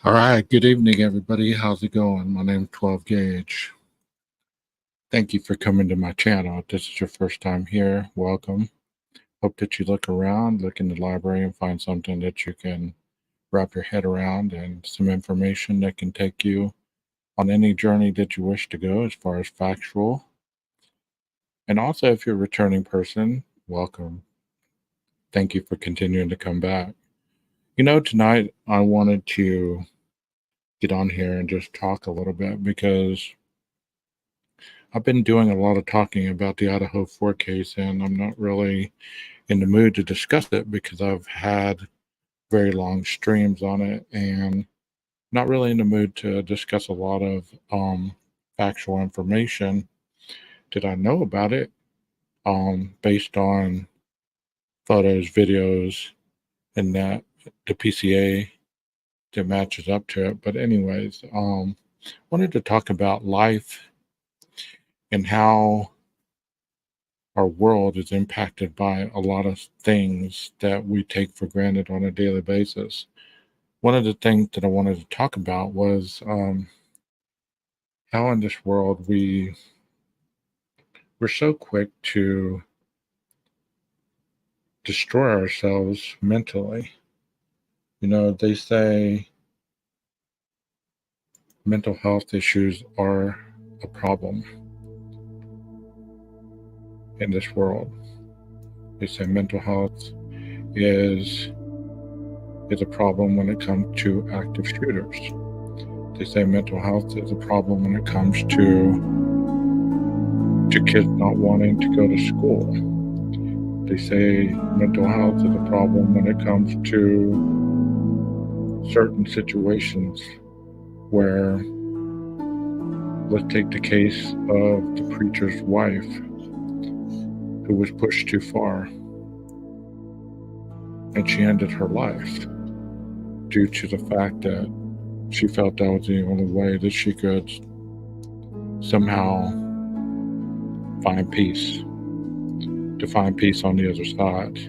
All right, good evening, everybody. How's it going? My name's 12 Gage. Thank you for coming to my channel. If this is your first time here, welcome. Hope that you look around, look in the library, and find something that you can wrap your head around and some information that can take you on any journey that you wish to go as far as factual. And also, if you're a returning person, welcome. Thank you for continuing to come back. Tonight I wanted to get on here and just talk a little bit because I've been doing a lot of talking about the Idaho 4 case, and I'm not really in the mood to discuss it because I've had very long streams on it and not really in the mood to discuss a lot of factual information that I know about it based on photos, videos, and that the PCA that matches up to it. But anyways, wanted to talk about life and how our world is impacted by a lot of things that we take for granted on a daily basis. One of the things that I wanted to talk about was how in this world we're so quick to destroy ourselves mentally. They say mental health issues are a problem in this world. They say mental health is is a problem when it comes to active shooters. They say mental health is a problem when it comes to kids not wanting to go to school. They say mental health is a problem when it comes to certain situations where, let's take the case of the preacher's wife who was pushed too far and she ended her life due to the fact that she felt that was the only way that she could somehow find peace, to find peace on the other side.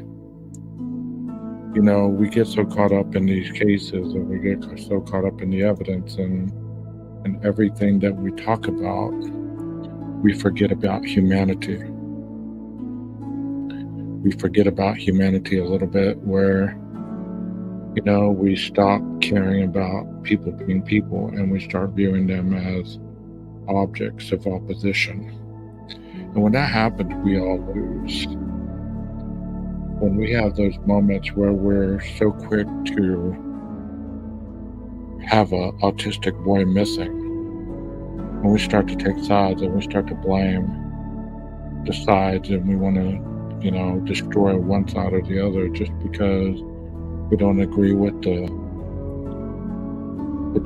We get so caught up in these cases and we get so caught up in the evidence and everything that we talk about, we forget about humanity. We forget about humanity a little bit where, we stop caring about people being people and we start viewing them as objects of opposition. And when that happens, we all lose. When we have those moments where we're so quick to have an autistic boy missing, when we start to take sides and we start to blame the sides and we want to, destroy one side or the other just because we don't agree with the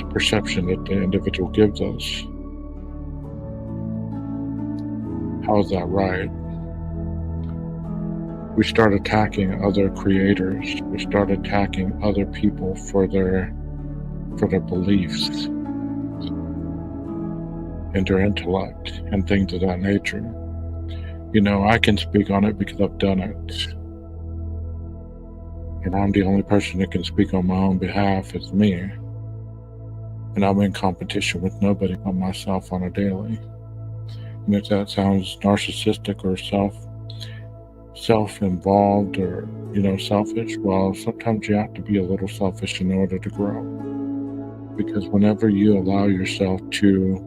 perception that the individual gives us. How is that right? We start attacking other creators. We start attacking other people for their beliefs and their intellect and things of that nature. I can speak on it because I've done it. And I'm the only person that can speak on my own behalf. It's me. And I'm in competition with nobody but myself on a daily. And if that sounds narcissistic or self-involved or, selfish, well, sometimes you have to be a little selfish in order to grow. Because whenever you allow yourself to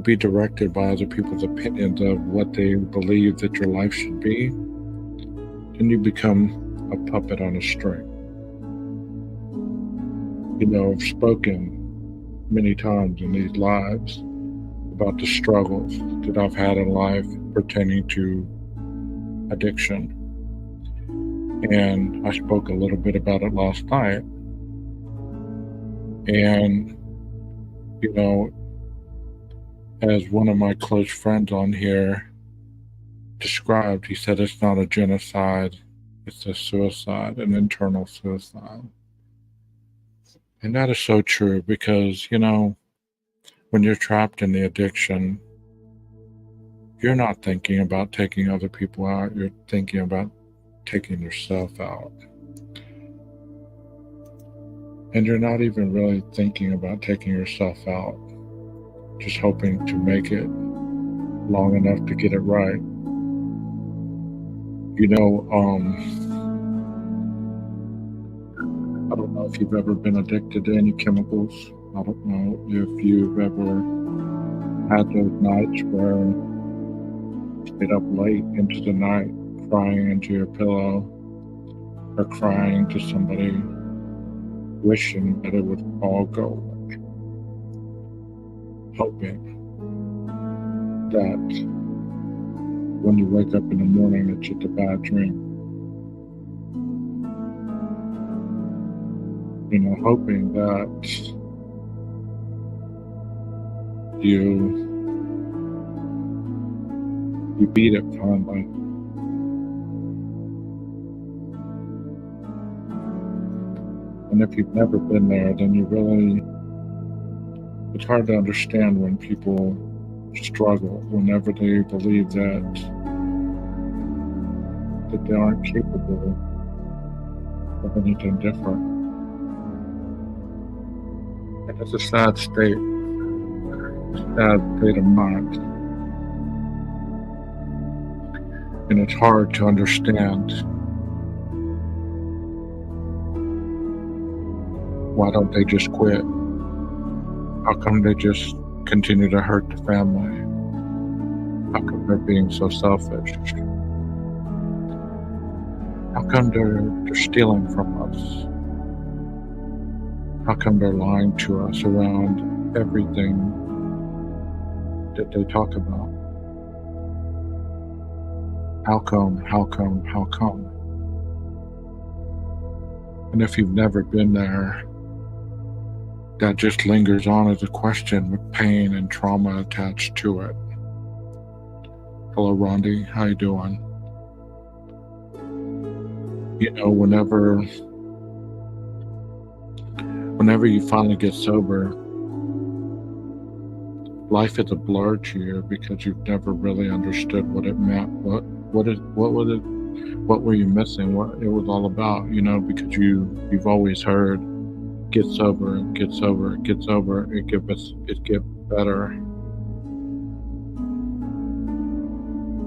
be directed by other people's opinions of what they believe that your life should be, then you become a puppet on a string. I've spoken many times in these lives about the struggles that I've had in life pertaining to addiction. And I spoke a little bit about it last night. And, as one of my close friends on here described, he said it's not a genocide, it's a suicide, an internal suicide. And that is so true because, when you're trapped in the addiction, you're not thinking about taking other people out, you're thinking about taking yourself out. and you're not even really thinking about taking yourself out, just hoping to make it long enough to get it right. You know, I don't know if you've ever been addicted to any chemicals. I don't know if you've ever had those nights where you stayed up late into the night crying into your pillow or crying to somebody, wishing that it would all go away, hoping that when you wake up in the morning it's just a bad dream. You know, hoping that you beat it finally. And if you've never been there, then it's hard to understand when people struggle, whenever they believe that they aren't capable of anything different. And it's a sad state of mind. And it's hard to understand why don't they just quit? How come they just continue to hurt the family? How come they're being so selfish? How come they're stealing from us? How come they're lying to us around everything that they talk about? How come? And if you've never been there, that just lingers on as a question with pain and trauma attached to it. Hello, Rondi. How you doing? You know, whenever you finally get sober, life is a blur to you because you've never really understood what it meant. What were you missing? What it was all about, you know, because you've always heard get sober, it gets better.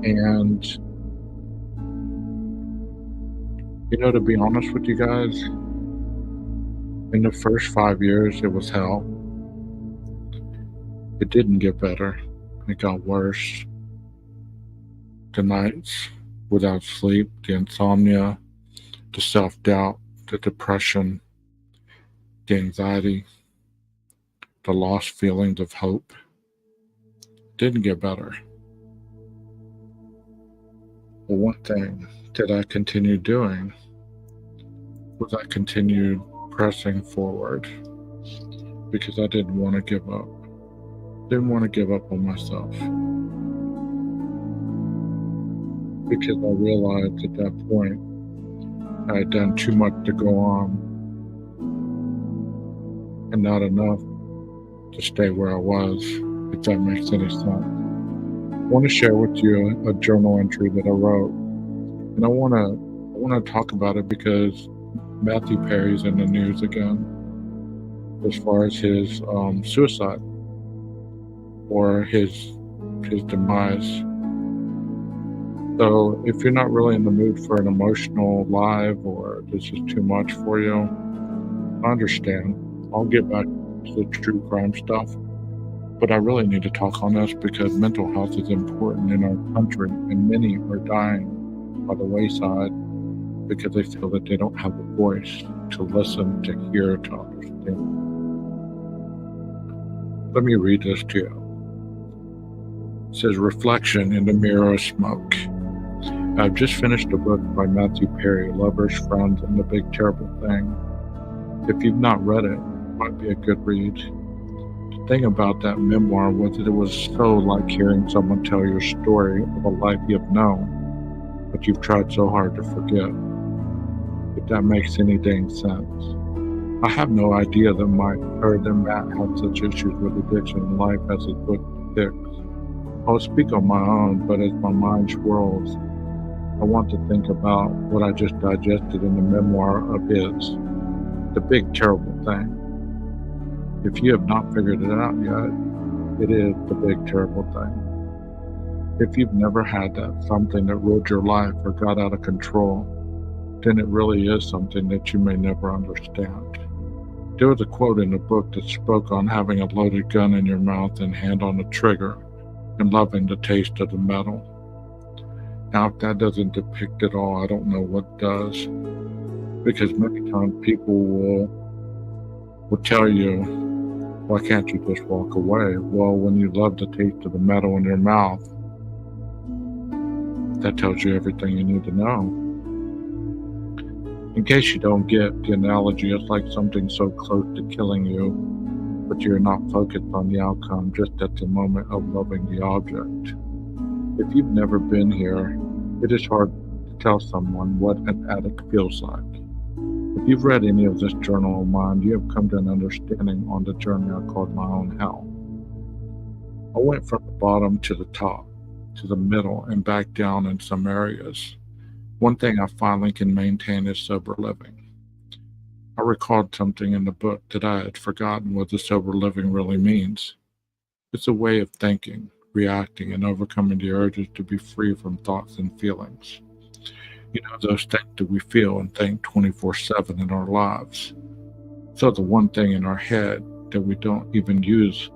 And you know, to be honest with you guys, in the first 5 years it was hell. It didn't get better. It got worse. The nights without sleep, the insomnia, the self-doubt, the depression, the anxiety, the lost feelings of hope didn't get better. But one thing that I continued doing was I continued pressing forward because I didn't want to give up. Didn't want to give up on myself. Because I realized at that point I had done too much to go on and not enough to stay where I was, if that makes any sense. I want to share with you a journal entry that I wrote, and I want to talk about it because Matthew Perry's in the news again as far as his suicide or his demise. So if you're not really in the mood for an emotional live or this is too much for you, I understand. I'll get back to the true crime stuff, but I really need to talk on this because mental health is important in our country, and many are dying by the wayside because they feel that they don't have a voice to listen, to hear, to understand. Let me read this to you. It says, Reflection in the Mirror of Smoke. I've just finished a book by Matthew Perry, Lovers, Friends, and the Big Terrible Thing. If you've not read it, it might be a good read. The thing about that memoir was that it was so like hearing someone tell your story of a life you've known, but you've tried so hard to forget. If that makes any dang sense. I have no idea that Matt had such issues with addiction in life as his book depicts. I'll speak on my own, but as my mind swirls, I want to think about what I just digested in the memoir of his. The big terrible thing. If you have not figured it out yet, it is the big terrible thing. If you've never had that something that ruled your life or got out of control, then it really is something that you may never understand. There was a quote in the book that spoke on having a loaded gun in your mouth and hand on the trigger and loving the taste of the metal. Now, if that doesn't depict it all, I don't know what does. Because many times people will tell you, why can't you just walk away? Well, when you love the taste of the metal in your mouth, that tells you everything you need to know. In case you don't get the analogy, it's like something so close to killing you, but you're not focused on the outcome just at the moment of loving the object. If you've never been here, it is hard to tell someone what an addict feels like. If you've read any of this journal of mine, you have come to an understanding on the journey I called my own hell. I went from the bottom to the top, to the middle, and back down in some areas. One thing I finally can maintain is sober living. I recalled something in the book that I had forgotten what the sober living really means. It's a way of thinking, reacting, and overcoming the urges to be free from thoughts and feelings. You know, those things that we feel and think 24/7 in our lives. So the one thing in our head that we don't even use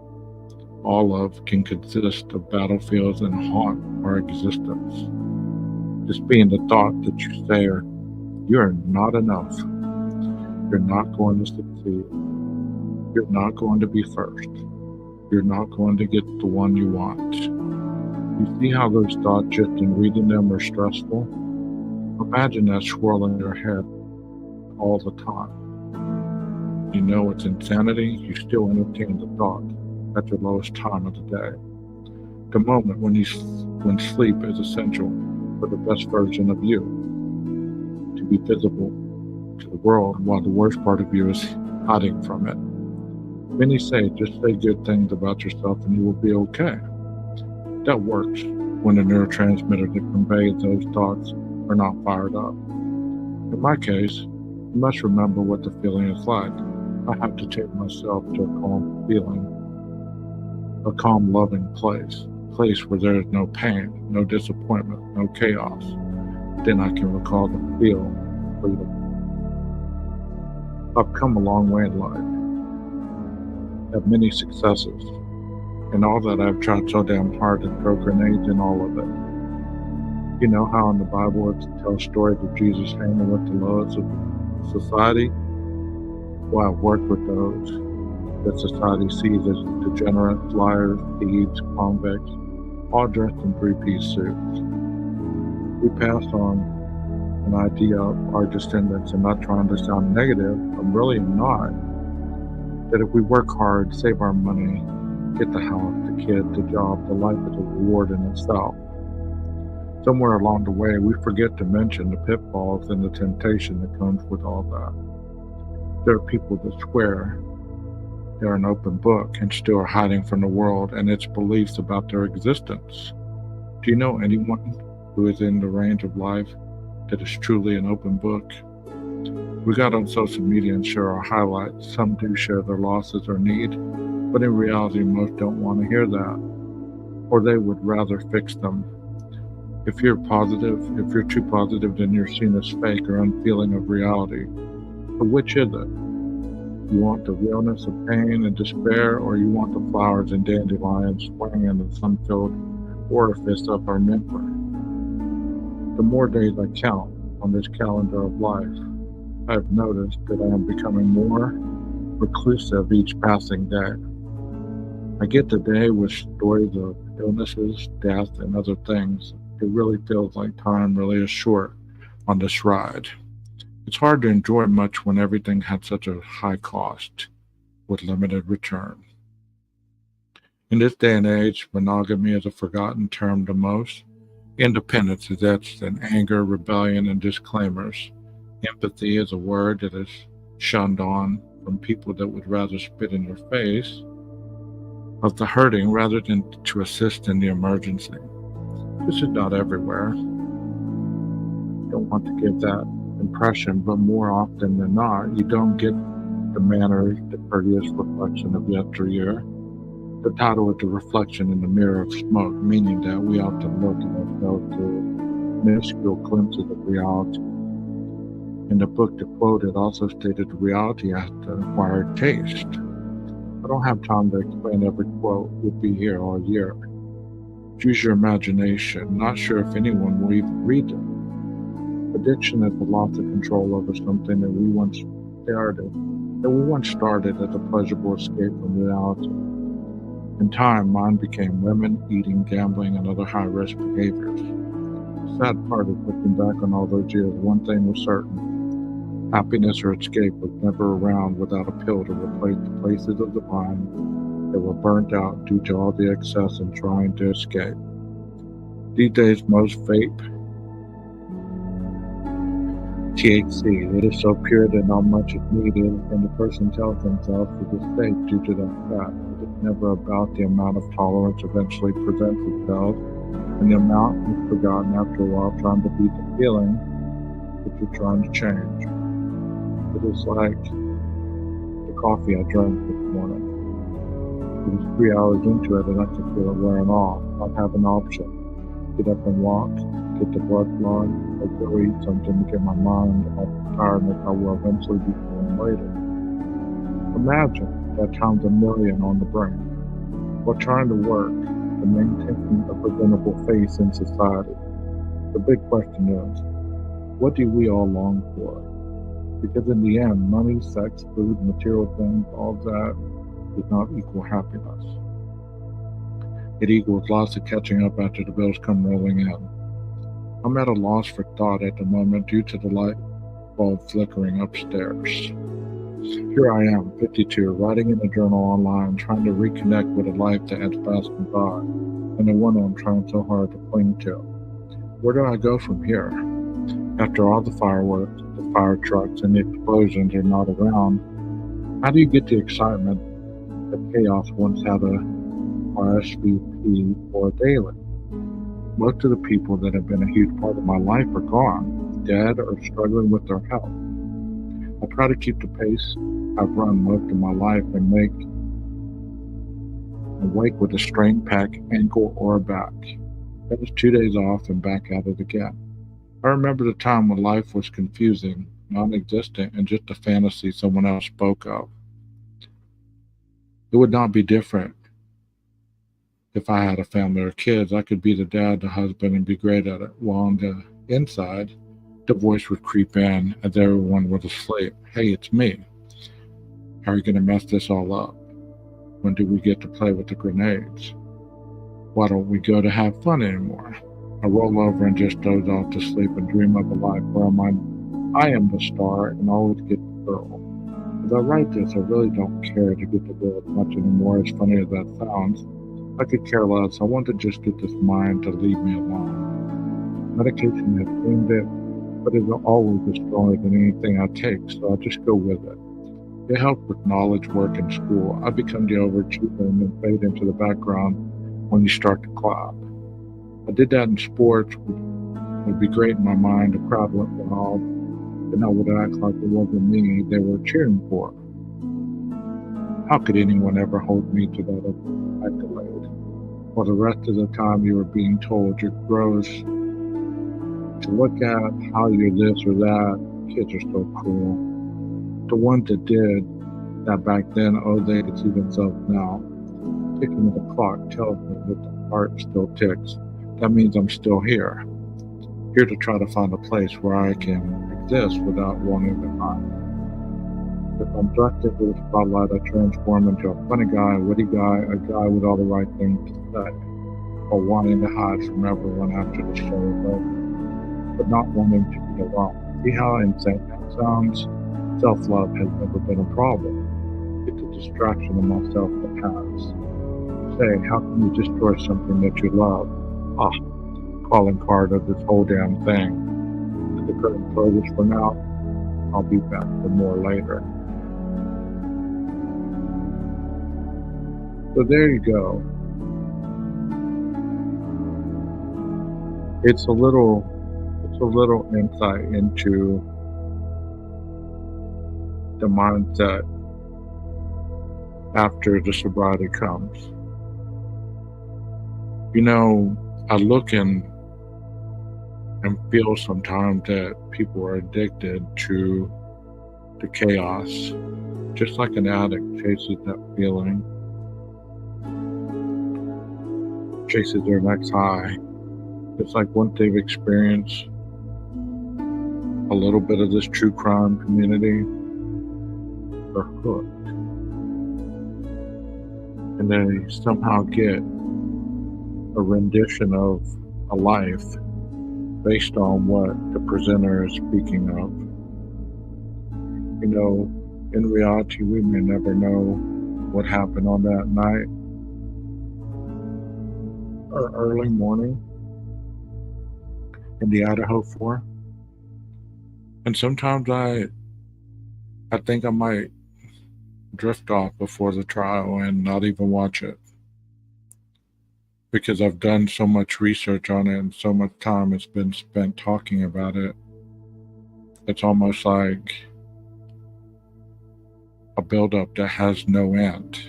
all of can consist of battlefields and haunt our existence. This being the thought that you say, you're not enough. You're not going to succeed. You're not going to be first. You're not going to get the one you want. You see how those thoughts, just in reading them, are stressful? Imagine that swirling in your head all the time. You know it's insanity, you still entertain the thought at your lowest time of the day. The moment when sleep is essential for the best version of you, to be visible to the world while the worst part of you is hiding from it. Many say, just say good things about yourself and you will be okay. That works when the neurotransmitters that convey those thoughts are not fired up. In my case, you must remember what the feeling is like. I have to take myself to a calm feeling, a calm, loving place where there is no pain, no disappointment, no chaos. Then I can recall the feel of freedom. I've come a long way in life, have many successes, and all that I've tried so damn hard to throw grenades in all of it. You know how in the Bible it tells stories of Jesus hanging with the lowest of society? Well, I've worked with those that society sees as degenerates, liars, thieves, convicts, all dressed in three-piece suits. We pass on an idea of our descendants, and not trying to sound negative, I'm really not, that if we work hard, save our money, get the house, the kid, the job, the life is a reward in itself. Somewhere along the way, we forget to mention the pitfalls and the temptation that comes with all that. There are people that swear they're an open book and still are hiding from the world and its beliefs about their existence. Do you know anyone who is in the range of life that is truly an open book? We got on social media and share our highlights. Some do share their losses or need, but in reality, most don't want to hear that, or they would rather fix them. If you're too positive, then you're seen as fake or unfeeling of reality. But which is it? You want the realness of pain and despair, or you want the flowers and dandelions swinging in the sun-filled orifice of our memory? The more days I count on this calendar of life, I have noticed that I am becoming more reclusive each passing day. I get the day with stories of illnesses, death, and other things. It really feels like time really is short on this ride. It's hard to enjoy much when everything had such a high cost with limited return. In this day and age, monogamy is a forgotten term to most. Independence is etched in anger, rebellion, and disclaimers. Empathy is a word that is shunned on from people that would rather spit in your face of the hurting rather than to assist in the emergency. This is not everywhere. Don't want to give that impression, but more often than not, you don't get the manners, the courteous reflection of yesteryear. The title is The Reflection in the Mirror of Smoke, meaning that we often look at ourselves through minuscule glimpses of reality. In the book, the quote, it also stated reality has to acquire taste. I don't have time to explain every quote. We'll be here all year. Use your imagination. Not sure if anyone will even read them. Addiction is the loss of control over something that we once started as a pleasurable escape from reality. In time, mine became women, eating, gambling, and other high-risk behaviors. The sad part is looking back on all those years, one thing was certain. Happiness or escape was never around without a pill to replace the places of the mind that were burnt out due to all the excess in trying to escape. These days, most vape THC. It is so pure that not much is needed, and the person tells themselves it is safe due to that fact. It is never about the amount of tolerance eventually presents itself, and the amount is forgotten after a while trying to beat the feeling that you're trying to change. It is like the coffee I drank this morning. It was 3 hours into it and I could feel it wearing off. I'd have an option. Get up and walk, get the blood flowing, or go eat something to get my mind off the tiredness I will eventually be feeling later. Imagine that times a million on the brain. While trying to work to maintain a presentable face in society, the big question is, what do we all long for? Because in the end, money, sex, food, material things, all that does not equal happiness. It equals lots of catching up after the bills come rolling in. I'm at a loss for thought at the moment due to the light bulb flickering upstairs. Here I am, 52, writing in a journal online, trying to reconnect with a life that has passed me by, and the one I'm trying so hard to cling to. Where do I go from here? After all the fireworks, the fire trucks, and the explosions are not around, how do you get the excitement that chaos once had a RSVP for daily? Most of the people that have been a huge part of my life are gone, dead, or struggling with their health. I try to keep the pace I've run most of my life and make awake with a strained pec, ankle, or back. That was 2 days off and back at it again. I remember the time when life was confusing, non-existent, and just a fantasy someone else spoke of. It would not be different if I had a family or kids. I could be the dad, the husband, and be great at it. While on the inside, the voice would creep in as everyone was asleep. Hey, it's me. How are you going to mess this all up? When do we get to play with the grenades? Why don't we go to have fun anymore? I roll over and just doze off to sleep and dream of a life where I am the star and always get the girl. As I write this, I really don't care to get the girl much anymore, as funny as that sounds. I could care less. I want to just get this mind to leave me alone. Medication has aimed it, but it's always stronger than anything I take, so I just go with it. It helps with knowledge, work, and school. I become the overachiever and then fade into the background when you start to clap. I did that in sports, which would be great in my mind. The crowd went wild, and I would act like it wasn't me they were cheering for. How could anyone ever hold me to that accolade? While the rest of the time you were being told you're gross, to look at how you're this or that. Kids are so cruel. The ones that did that back then, oh, they could see themselves now. Ticking of the clock tells me that the heart still ticks. That means I'm still here to try to find a place where I can exist without wanting to hide. If I'm thrust into the spotlight, I transform into a funny guy, a witty guy, a guy with all the right things to say, or wanting to hide from everyone after the show is over, but not wanting to be alone. See how insane that sounds? Self-love has never been a problem. It's a distraction of myself that has. Say, how can you destroy something that you love? Calling card of this whole damn thing. The curtain closes for now. I'll be back for more later. So there you go. It's a little insight into the mindset after the sobriety comes. I look and feel sometimes that people are addicted to the chaos, just like an addict chases that feeling, chases their next high. It's like once they've experienced a little bit of this true crime community, they're hooked. And they somehow get a rendition of a life based on what the presenter is speaking of. In reality, we may never know what happened on that night or early morning in the Idaho 4. And sometimes I think I might drift off before the trial and not even watch it, because I've done so much research on it and so much time has been spent talking about it. It's almost like a buildup that has no end.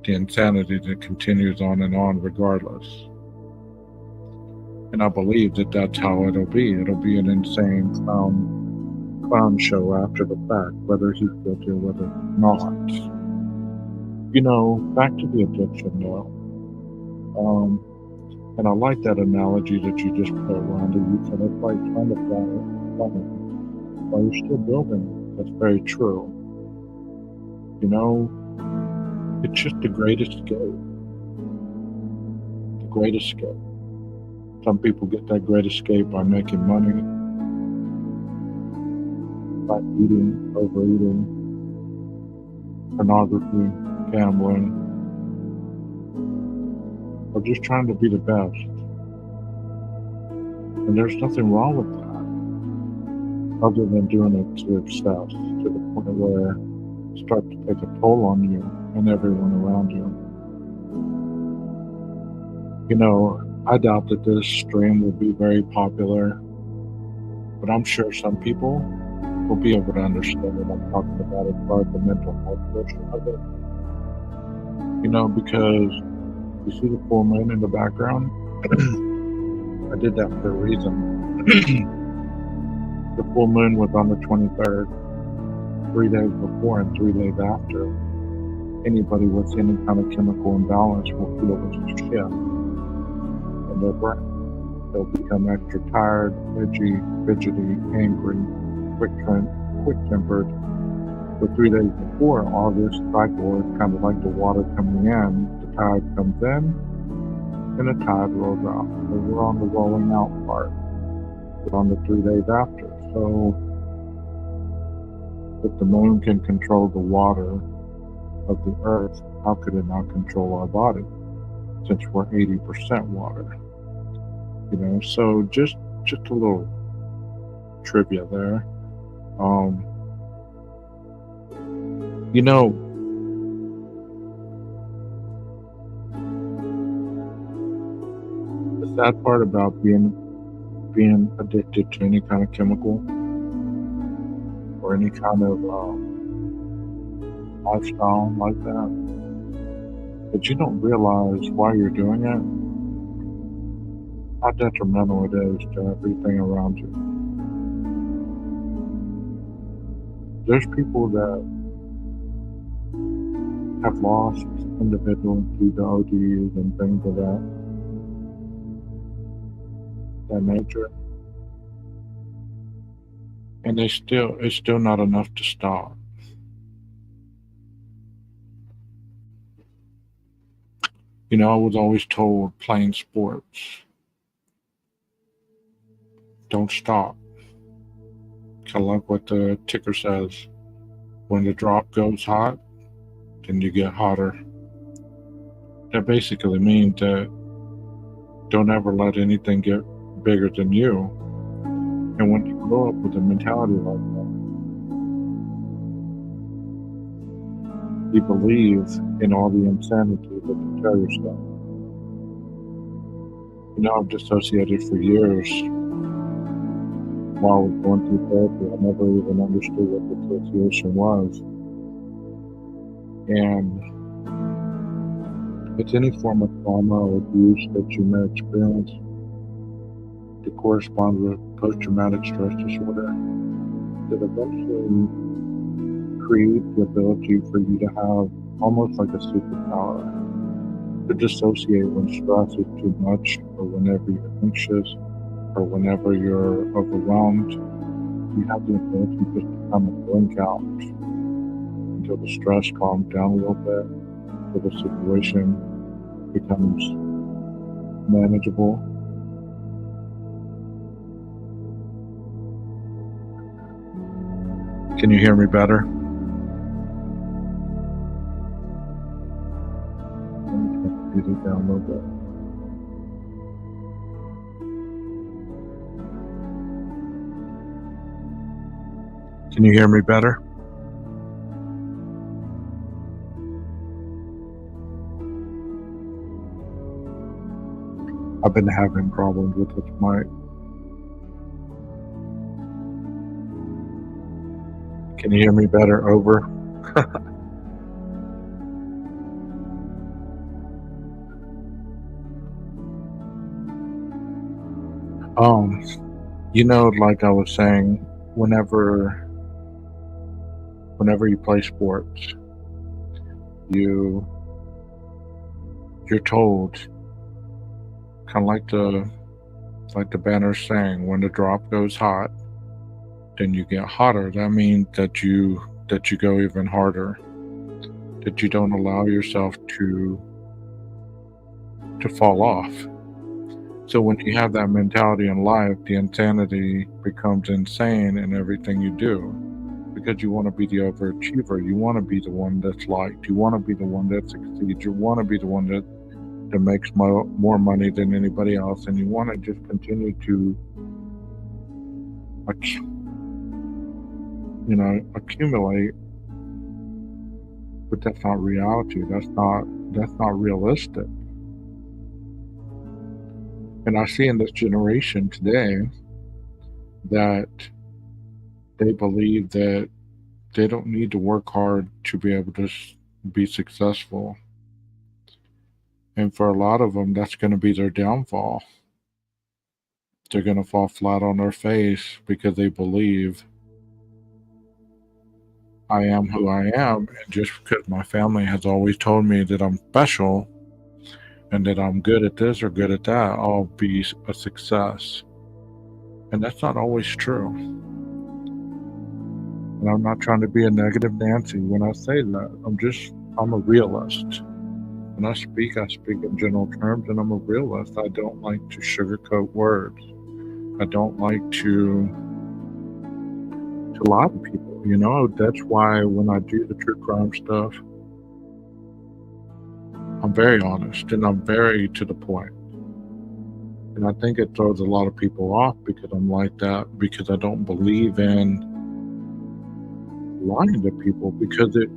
The insanity that continues on and on regardless. And I believe that that's how it'll be. It'll be an insane clown show after the fact, whether he's guilty or whether not. Back to the addiction though. And I like that analogy that you just put, Rhonda. You said it's like trying to fly while you're still building. That's very true. It's just the great escape. The great escape. Some people get that great escape by making money, by eating, overeating, pornography, gambling, or just trying to be the best. And there's nothing wrong with that, other than doing it to excess, to the point where it starts to take a toll on you and everyone around you. I doubt that this stream will be very popular, but I'm sure some people will be able to understand what I'm talking about as far as the mental health portion of it. Because you see the full moon in the background? I did that for a reason. The full moon was on the 23rd, 3 days before and 3 days after. Anybody with any kind of chemical imbalance will feel this shift in their brain. They'll become extra tired, edgy, fidgety, angry, quick-tempered. But 3 days before, all this cycle is kind of like the water coming in. The tide comes in, and the tide rolls out. So we're on the rolling out part. We're on the 3 days after. So if the moon can control the water of the earth, how could it not control our body, since we're 80% water? So just a little trivia there. The sad part about being addicted to any kind of chemical or any kind of lifestyle like that you don't realize why you're doing it, how detrimental it is to everything around you. There's people that have lost individuals due to ODs and things of that nature, and it's still not enough to stop. I was always told playing sports, don't stop. Kind of like what the ticker says, when the drop goes hot, then you get hotter. That basically means that don't ever let anything get bigger than you. And when you grow up with a mentality like that, you believe in all the insanity that you tell yourself. I've dissociated for years, while I was going through therapy, I never even understood what dissociation was. And it's any form of trauma or abuse that you may experience that corresponds with post-traumatic stress disorder that eventually creates the ability for you to have almost like a superpower to dissociate when stress is too much, or whenever you're anxious, or whenever you're overwhelmed. You have the ability just to kind of blink out until the stress calms down a little bit, until the situation becomes manageable. Can you hear me better? Let me turn the music down a little bit. Can you hear me better? I've been having problems with this mic. Can you hear me better? Over. Like I was saying, whenever you play sports, you're told, kind of like the banner saying, when the drop goes hot, then you get hotter. That means that you go even harder, that you don't allow yourself to fall off. So when you have that mentality in life, the insanity becomes insane in everything you do, because you want to be the overachiever. You want to be the one that's liked. You want to be the one that succeeds. You want to be the one that makes more money than anybody else, and you want to just continue to accumulate. But that's not reality. That's not realistic. And I see in this generation today that they believe that they don't need to work hard to be able to be successful. And for a lot of them, that's going to be their downfall. They're going to fall flat on their face because they believe, I am who I am, and just because my family has always told me that I'm special and that I'm good at this or good at that, I'll be a success. And that's not always true. And I'm not trying to be a negative Nancy when I say that. I'm a realist. When I speak in general terms, and I'm a realist. I don't like to sugarcoat words. I don't like to lie to people. That's why when I do the true crime stuff, I'm very honest and I'm very to the point. And I think it throws a lot of people off because I'm like that, because I don't believe in lying to people, because it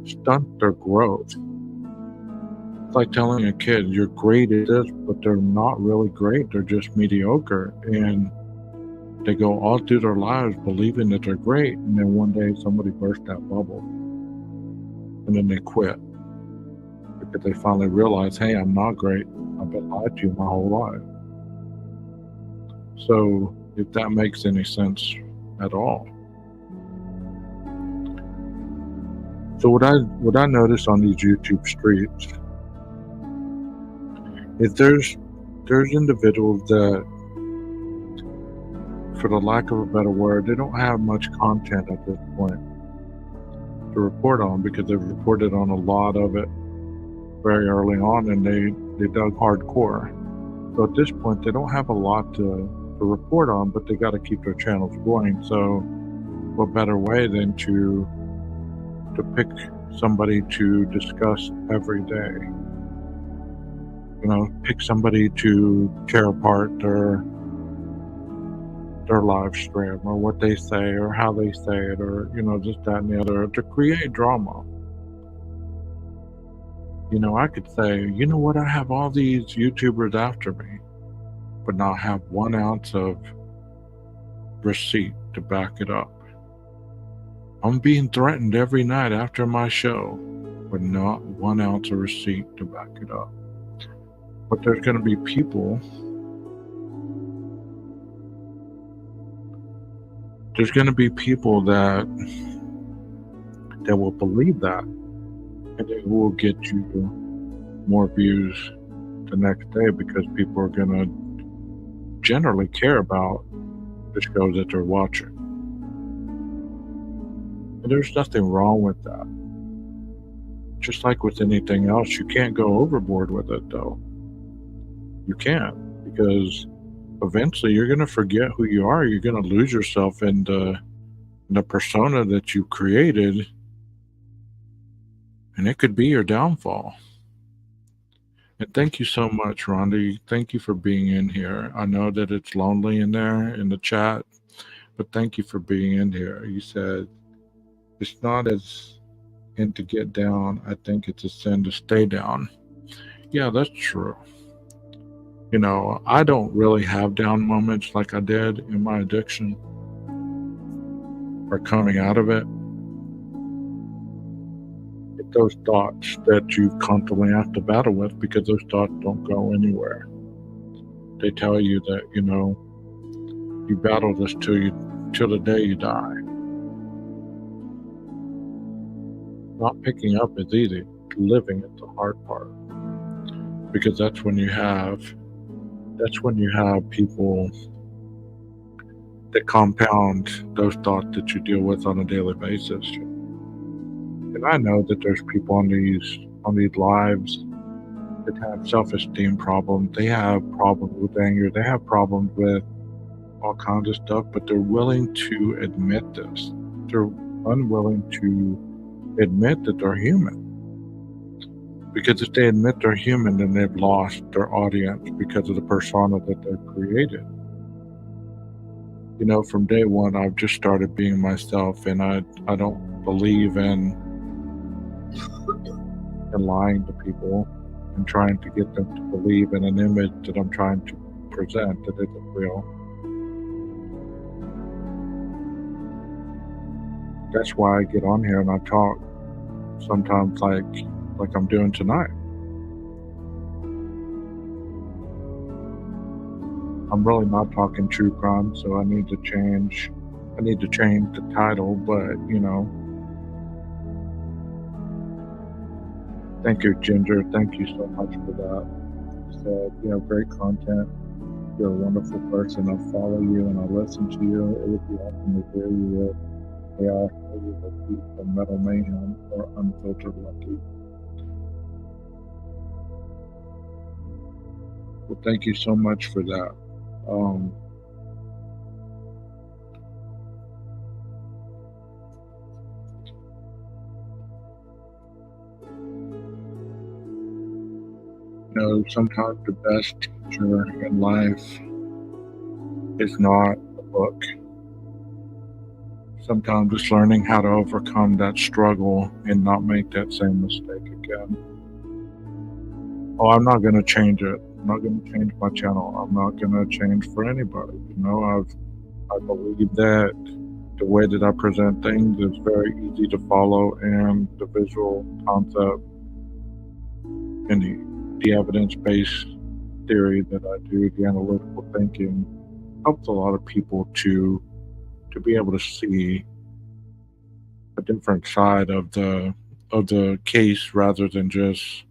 stunts their growth. It's like telling a kid, you're great at this, but they're not really great. They're just mediocre. And they go all through their lives believing that they're great. And then one day somebody bursts that bubble. And then they quit. Because they finally realize, hey, I'm not great. I've been lied to my whole life. So if that makes any sense at all. So what I notice on these YouTube streets is there's individuals that, for the lack of a better word, they don't have much content at this point to report on, because they've reported on a lot of it very early on, and they dug hardcore. So at this point, they don't have a lot to report on, but they got to keep their channels going. So what better way than to pick somebody to discuss every day? Pick somebody to tear apart their live stream, or what they say, or how they say it, or this, that, and the other, to create drama. I could say, you know what, I have all these YouTubers after me, but not have 1 ounce of receipt to back it up. I'm being threatened every night after my show with not 1 ounce of receipt to back it up. But there's going to be people that will believe that, and it will get you more views the next day because people are going to generally care about the show that they're watching. And there's nothing wrong with that. Just like with anything else, you can't go overboard with it, though. You can't, because eventually you're going to forget who you are. You're going to lose yourself in the persona that you created, and it could be your downfall. And thank you so much, Rhonda. Thank you for being in here. I know that it's lonely in there in the chat, but thank you for being in here. You said it's not as in to get down. I think it's a sin to stay down. Yeah, that's true. You know, I don't really have down moments like I did in my addiction or coming out of it. It's those thoughts that you constantly have to battle with because those thoughts don't go anywhere. They tell you that, you know, you battle this till the day you die. Not picking up is easy. Living is the hard part. Because that's when you have people that compound those thoughts that you deal with on a daily basis. And I know that there's people on these lives that have self-esteem problems. They have problems with anger. They have problems with all kinds of stuff, but they're willing to admit this. They're unwilling to admit that they're human. Because if they admit they're human, then they've lost their audience because of the persona that they've created. You know, from day one, I've just started being myself, and I don't believe in lying to people and trying to get them to believe in an image that I'm trying to present that isn't real. That's why I get on here and I talk sometimes like I'm doing tonight. I'm really not talking true crime, so I need to change the title, but you know. Thank you, Ginger. Thank you so much for that. So you have great content. You're a wonderful person. I follow you and I listen to you. It would be awesome to hear you with AI from Metal Mayhem or Unfiltered Lucky. Well, thank you so much for that. You know, sometimes the best teacher in life is not a book. Sometimes it's learning how to overcome that struggle and not make that same mistake again. Oh, I'm not going to change it. I'm not going to change my channel. I'm not going to change for anybody. You know, I believe that the way that I present things is very easy to follow, and the visual concept and the evidence-based theory that I do, the analytical thinking, helps a lot of people to be able to see a different side of the case rather than just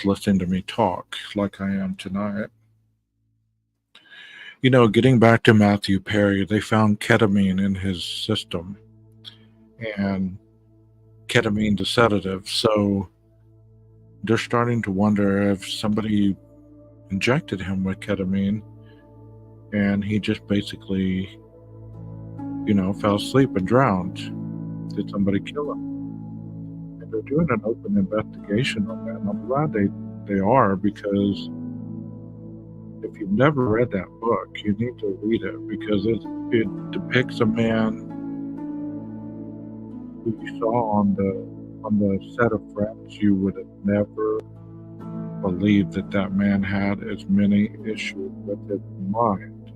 listen to me talk like I am tonight. You know, getting back to Matthew Perry, they found ketamine in his system, and ketamine's a sedative, so they're starting to wonder if somebody injected him with ketamine and he just basically, you know, fell asleep and drowned. Did somebody kill him? And they're doing an open investigation on that, and I'm glad they are, because if you've never read that book, you need to read it, because it depicts a man who you saw on the set of Friends. You would have never believed that man had as many issues with his mind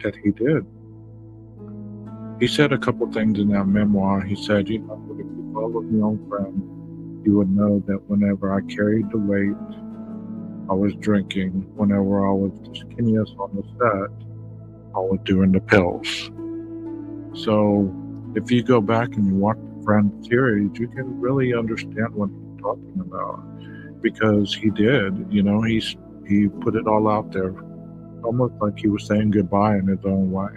that he did. He said a couple things in that memoir. He said, if you followed me on Friends, you would know that whenever I carried the weight, I was drinking. Whenever I was the skinniest on the set, I was doing the pills. So if you go back and you watch the Friends series, you can really understand what he's talking about, because he did. He put it all out there, almost like he was saying goodbye in his own way.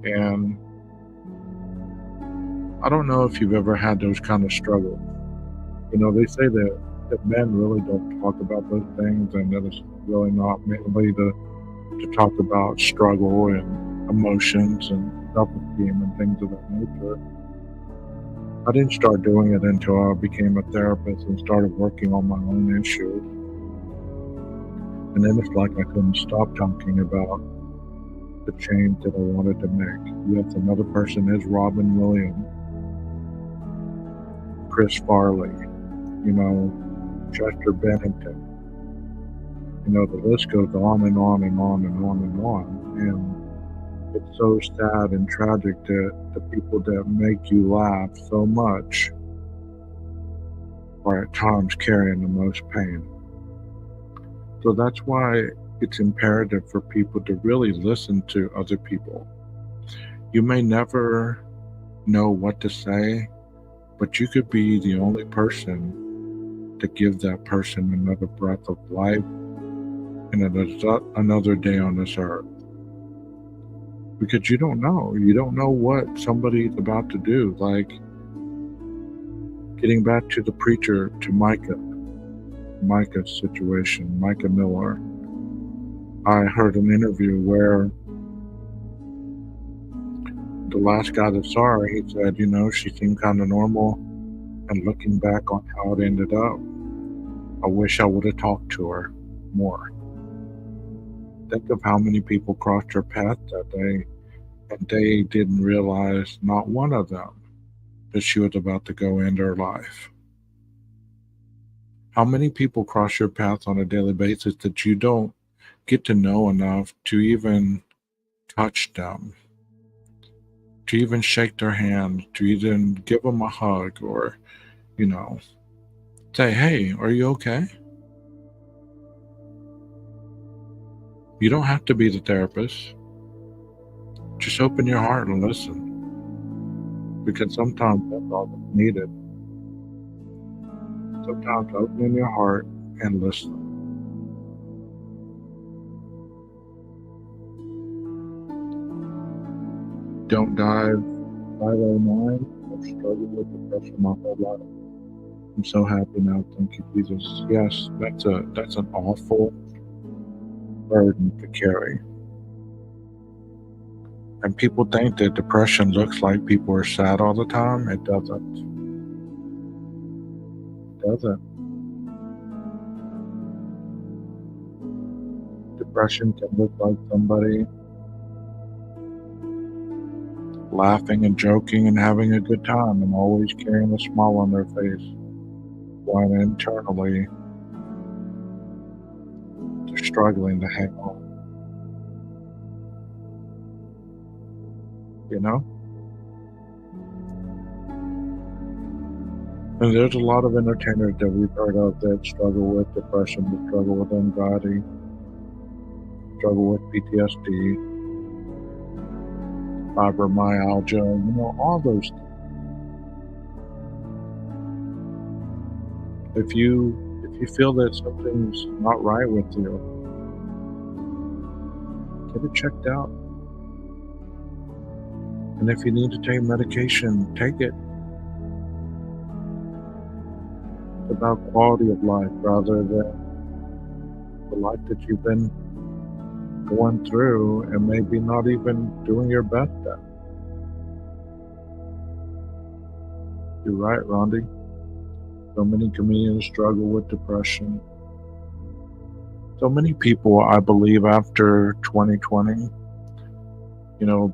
And I don't know if you've ever had those kind of struggles. They say that men really don't talk about those things, and that it's really not mainly to talk about struggle and emotions and self-esteem and things of that nature. I didn't start doing it until I became a therapist and started working on my own issues. And then it's like I couldn't stop talking about the change that I wanted to make. Yes, another person is Robin Williams, Chris Farley, Chester Bennington. The list goes on and on and on and on and on. And it's so sad and tragic that the people that make you laugh so much are at times carrying the most pain. So that's why it's imperative for people to really listen to other people. You may never know what to say, but you could be the only person to give that person another breath of life and another day on this earth. Because you don't know. You don't know what somebody's about to do. Like, getting back to the preacher, to Micah's situation, Micah Miller. I heard an interview where the last guy that saw her, he said, she seemed kind of normal. And looking back on how it ended up, I wish I would have talked to her more. Think of how many people crossed her path that day, and they didn't realize, not one of them, that she was about to go end her life. How many people cross your path on a daily basis that you don't get to know enough to even touch them, to even shake their hand, to even give them a hug, or, say, hey, are you okay? You don't have to be the therapist. Just open your heart and listen. Because sometimes that's all that's needed. Sometimes open your heart and listen. Don't dive 509. I've struggled with depression my whole life. I'm so happy now. Thank you, Jesus. Yes, that's an awful burden to carry. And people think that depression looks like people are sad all the time. It doesn't. It doesn't. Depression can look like somebody laughing and joking and having a good time and always carrying a smile on their face, while internally they're struggling to hang on. And there's a lot of entertainers that we've heard of that struggle with depression, that struggle with anxiety, struggle with PTSD, fibromyalgia, all those things. If you feel that something's not right with you, get it checked out. And if you need to take medication, take it. It's about quality of life rather than the life that you've been going through and maybe not even doing your best at. You're right, Rondi. So many comedians struggle with depression. So many people, I believe, after 2020,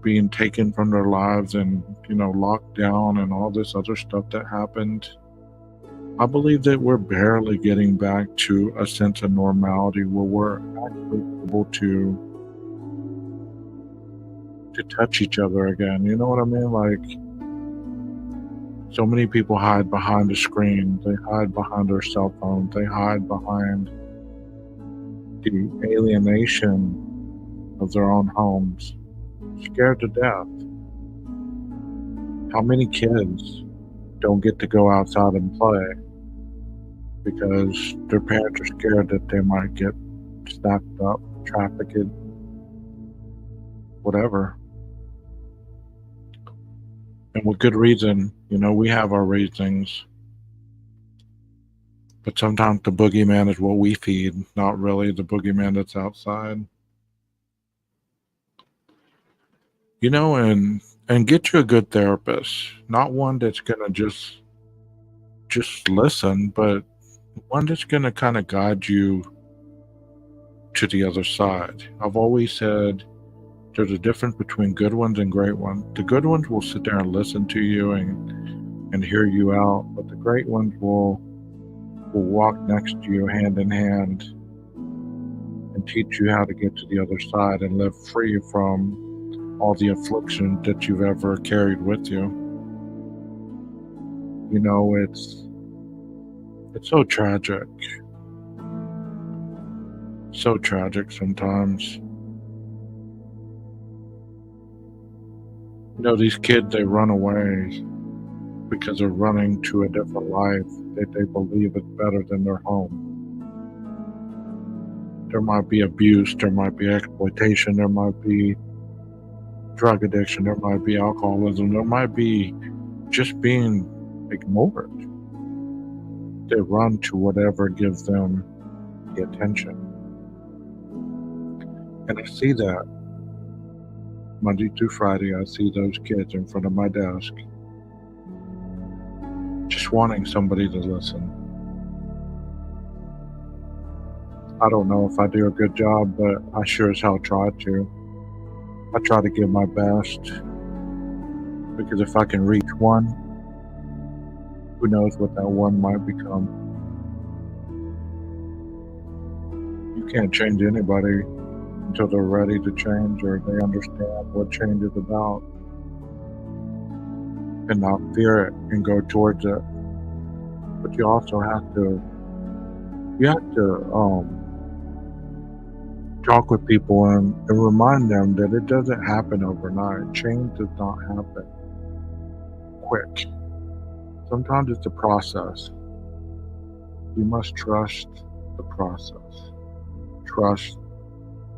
being taken from their lives and, locked down and all this other stuff that happened, I believe that we're barely getting back to a sense of normality where we're actually able to to touch each other again. You know what I mean? Like, so many people hide behind a screen. They hide behind their cell phone. They hide behind the alienation of their own homes, scared to death. How many kids don't get to go outside and play because their parents are scared that they might get snapped up, trafficked, whatever? And with good reason. We have our reasons. But sometimes the boogeyman is what we feed, not really the boogeyman that's outside. And get you a good therapist, not one that's gonna just listen, but one that's gonna kind of guide you to the other side. I've always said there's a difference between good ones and great ones. The good ones will sit there and listen to you and hear you out, but the great ones will walk next to you hand in hand and teach you how to get to the other side and live free from all the affliction that you've ever carried with you. It's so tragic. So tragic sometimes. These kids, they run away because they're running to a different life that they believe is better than their home. There might be abuse, there might be exploitation, there might be drug addiction, there might be alcoholism, there might be just being ignored. They run to whatever gives them the attention. And I see that Monday through Friday. I see those kids in front of my desk just wanting somebody to listen. I don't know if I do a good job, but I sure as hell try to. I try to give my best, because if I can reach one, who knows what that one might become. You can't change anybody until they're ready to change or they understand what change is about and not fear it and go towards it. But you also have to talk with people and remind them that it doesn't happen overnight. Change does not happen quick. Sometimes it's a process. You must trust the process. Trust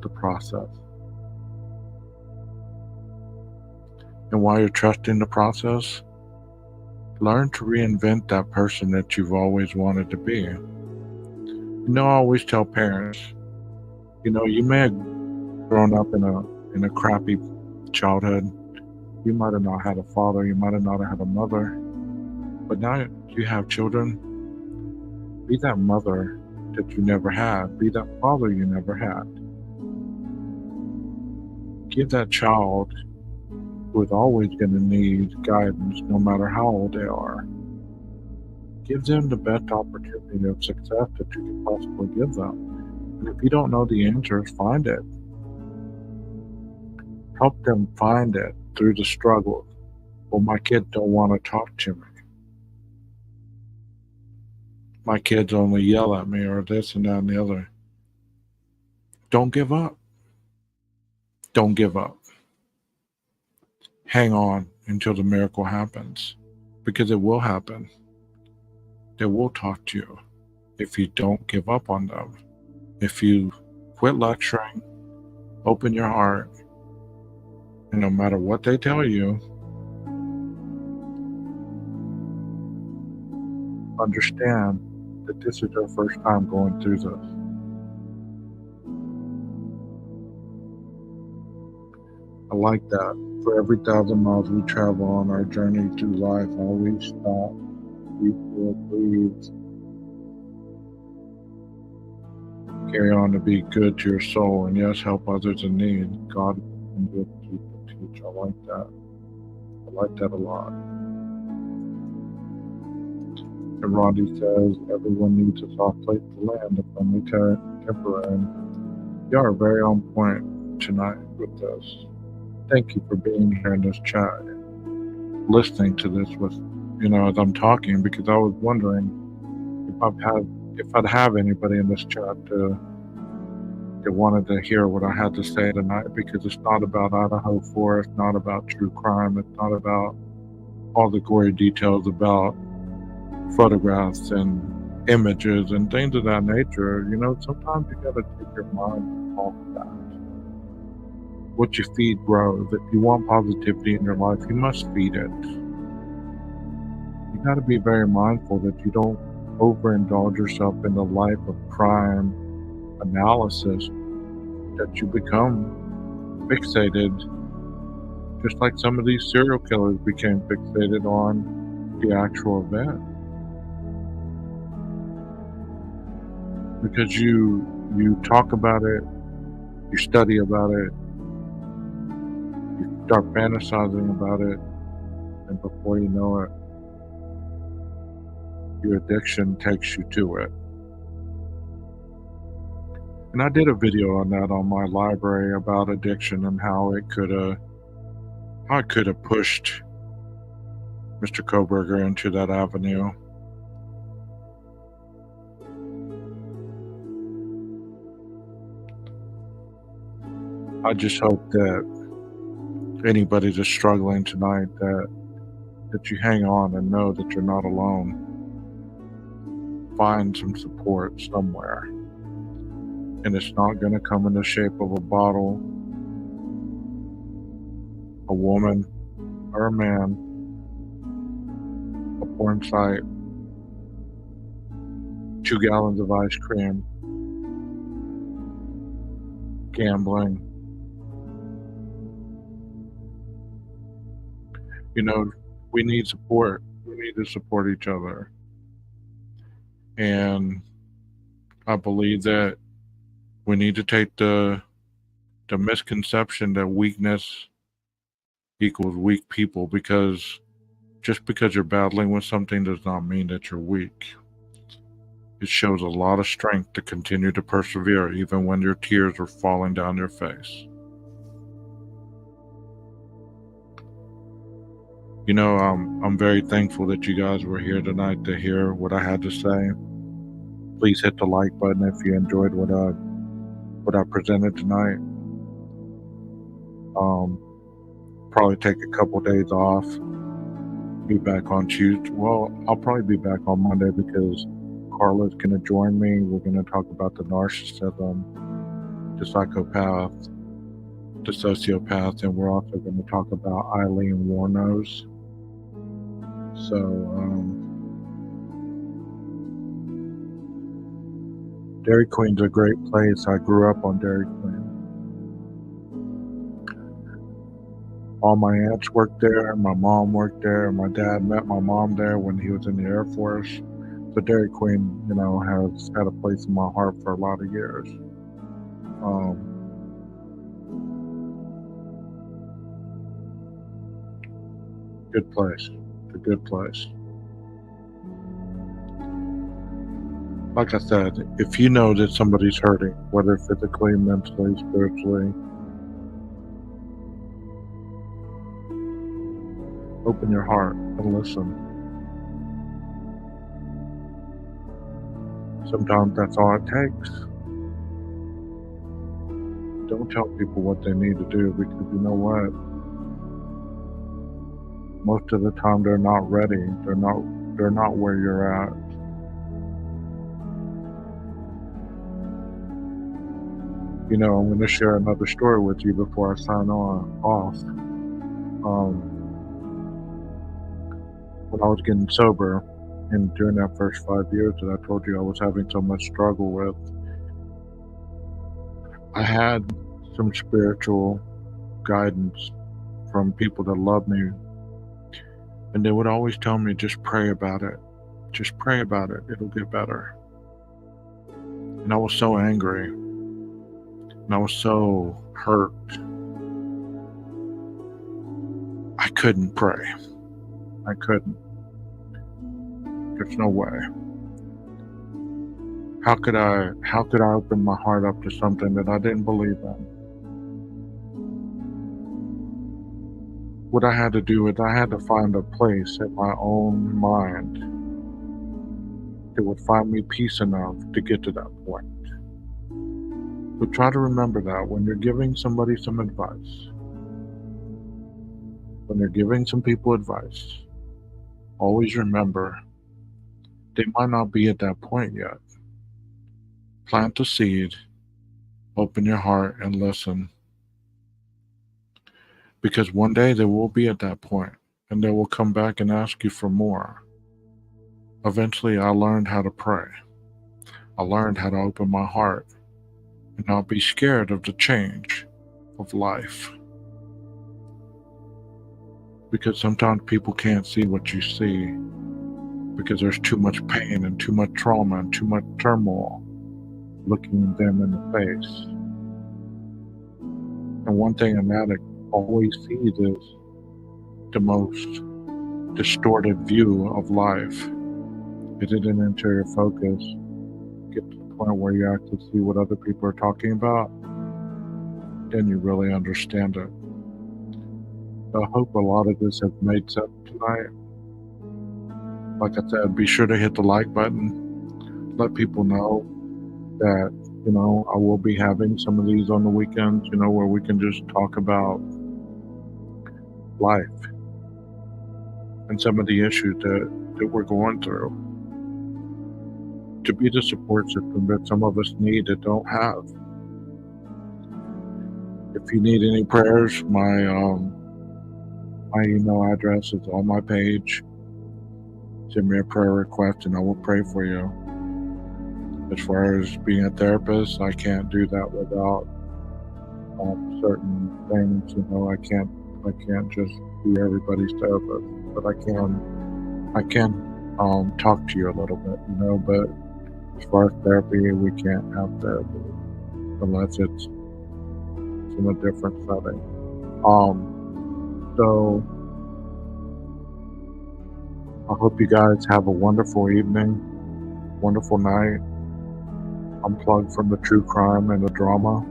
the process. And while you're trusting the process, learn to reinvent that person that you've always wanted to be. I always tell parents, you may have grown up in a crappy childhood. You might have not had a father, you might have not had a mother, but now you have children. Be that mother that you never had. Be that father you never had. Give that child, who is always going to need guidance no matter how old they are, give them the best opportunity of success that you can possibly give them. And if you don't know the answers, find it. Help them find it through the struggle. Well, my kids don't want to talk to me. My kids only yell at me, or this and that and the other. Don't give up. Don't give up. Hang on until the miracle happens, because it will happen. They will talk to you if you don't give up on them. If you quit lecturing, open your heart, and no matter what they tell you, understand that this is their first time going through this. I like that. For every 1,000 miles we travel on our journey through life, always stop, refill, breathe, carry on to be good to your soul, and yes, help others in need. God and good people teach. I like that. I like that a lot. And Rodney says everyone needs a soft place to land, if only temporary. You are very on point tonight with this. Thank you for being here in this chat, listening to this with, as I'm talking, because I was wondering if I'd have anybody in this chat that wanted to hear what I had to say tonight, because it's not about Idaho 4, it's not about true crime, it's not about all the gory details about photographs and images and things of that nature. Sometimes you gotta take your mind off of that. What you feed grows. If you want positivity in your life, you must feed it. You gotta be very mindful that you don't overindulge yourself in the life of crime analysis, that you become fixated, just like some of these serial killers became fixated on the actual event. Because you talk about it, you study about it, you start fantasizing about it, and before you know it, your addiction takes you to it. And I did a video on that on my library about addiction and how it could have pushed Mr. Koberger into that avenue. I just hope that anybody that's struggling tonight, that you hang on and know that you're not alone. Find some support somewhere. And it's not going to come in the shape of a bottle, a woman, or a man, a porn site, 2 gallons of ice cream, gambling. We need support. We need to support each other. And I believe that we need to take the misconception that weakness equals weak people, because just because you're battling with something does not mean that you're weak. It shows a lot of strength to continue to persevere even when your tears are falling down your face. I'm very thankful that you guys were here tonight to hear what I had to say. Please hit the like button if you enjoyed what I presented tonight. Probably take a couple days off. Be back on Tuesday. Well, I'll probably be back on Monday because Carla's going to join me. We're going to talk about the narcissism, the psychopath, the sociopath, and we're also going to talk about Eileen Warnose. So, Dairy Queen's a great place. I grew up on Dairy Queen. All my aunts worked there. My mom worked there. My dad met my mom there when he was in the Air Force. So Dairy Queen, has had a place in my heart for a lot of years. Good place. It's a good place. Like I said, if you know that somebody's hurting, whether physically, mentally, spiritually, open your heart and listen. Sometimes that's all it takes. Don't tell people what they need to do, because you know what? Most of the time they're not ready. They're not where you're at. I'm going to share another story with you before I sign off. When I was getting sober, and during that first 5 years that I told you I was having so much struggle with, I had some spiritual guidance from people that loved me, and they would always tell me, just pray about it. Just pray about it. It'll get better. And I was so angry. And I was so hurt. I couldn't pray. I couldn't. There's no way. How could I open my heart up to something that I didn't believe in? what I had to do is I had to find a place in my own mind that would find me peace enough to get to that point. So try to remember that when you're giving somebody some advice, when you're giving some people advice, always remember they might not be at that point yet. Plant the seed, open your heart, and listen. Because one day they will be at that point, and they will come back and ask you for more. Eventually, I learned how to pray. I learned how to open my heart and not be scared of the change of life. Because sometimes people can't see what you see because there's too much pain and too much trauma and too much turmoil looking them in the face. And one thing an addict always sees is the most distorted view of life. It didn't enter your focus. Get to the point where you actually see what other people are talking about, then you really understand it. So I hope a lot of this has made sense tonight. Like I said, be sure to hit the like button. Let people know that, I will be having some of these on the weekends, where we can just talk about life and some of the issues that we're going through. To be the support system that some of us need that don't have. If you need any prayers, my email address is on my page. Send me a prayer request and I will pray for you. As far as being a therapist, I can't do that without certain things. I can't just be everybody's therapist, but I can talk to you a little bit, but as far as therapy, we can't have therapy unless it's in a different setting. So I hope you guys have a wonderful evening, wonderful night. Unplug from the true crime and the drama.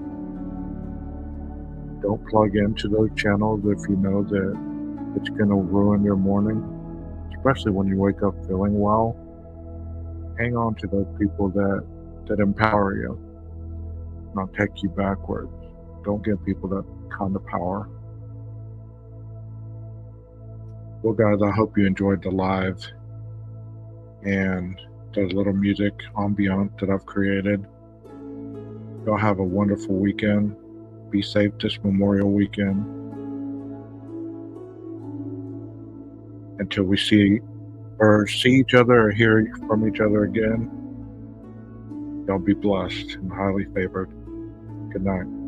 Don't plug into those channels if you know that it's going to ruin your morning, especially when you wake up feeling well. Hang on to those people that empower you, not take you backwards. Don't give people that kind of power. Well, guys, I hope you enjoyed the live and the little music ambient that I've created. Y'all have a wonderful weekend. Be safe this Memorial weekend. Until we see each other or hear from each other again, y'all be blessed and highly favored. Good night.